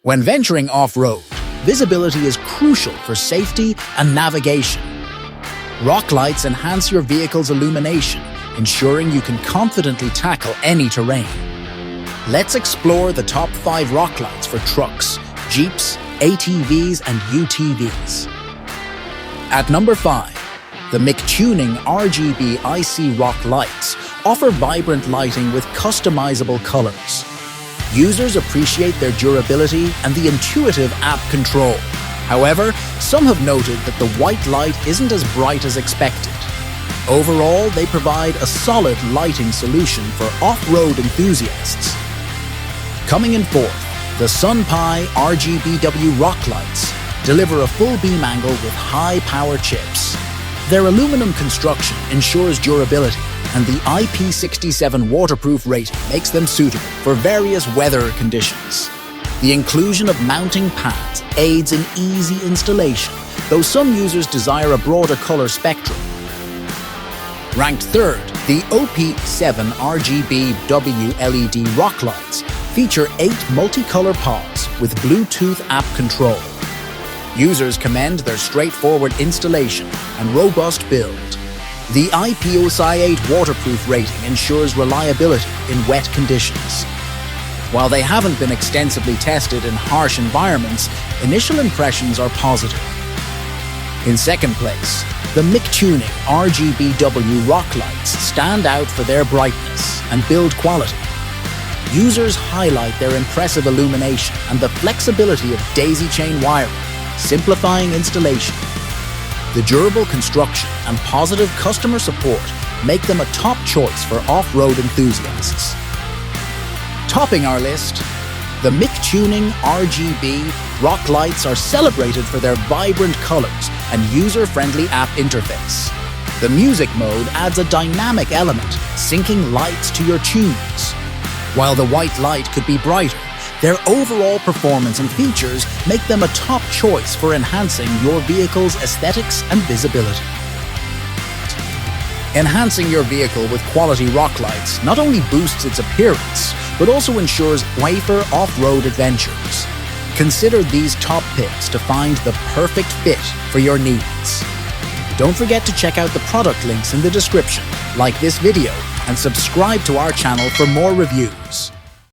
When venturing off-road, visibility is crucial for safety and navigation. Rock lights enhance your vehicle's illumination, ensuring you can confidently tackle any terrain. Let's explore the top 5 rock lights for trucks, Jeeps, ATVs and UTVs. At number 5, the MICTUNING RGBIC rock lights offer vibrant lighting with customizable colors. Users appreciate their durability and the intuitive app control. However, some have noted that the white light isn't as bright as expected. Overall, they provide a solid lighting solution for off-road enthusiasts. Coming in fourth, the SUNPIE RGBW rock lights deliver a full beam angle with high-power chips. Their aluminum construction ensures durability, and the IP67 waterproof rating makes them suitable for various weather conditions. The inclusion of mounting pads aids in easy installation, though some users desire a broader color spectrum. Ranked third, the OP7 RGBW LED rock lights feature 8 multicolor pods with Bluetooth app control. Users commend their straightforward installation and robust build. The IP68 waterproof rating ensures reliability in wet conditions. While they haven't been extensively tested in harsh environments, initial impressions are positive. In second place, the MICTUNING RGBW rock lights stand out for their brightness and build quality. Users highlight their impressive illumination and the flexibility of daisy chain wiring, simplifying installation. The durable construction and positive customer support make them a top choice for off-road enthusiasts. Topping our list, the MICTUNING RGB rock lights are celebrated for their vibrant colors and user-friendly app interface. The music mode adds a dynamic element, syncing lights to your tunes. While the white light could be brighter, their overall performance and features make them a top choice for enhancing your vehicle's aesthetics and visibility. Enhancing your vehicle with quality rock lights not only boosts its appearance, but also ensures safer off-road adventures. Consider these top picks to find the perfect fit for your needs. Don't forget to check out the product links in the description, like this video, and subscribe to our channel for more reviews.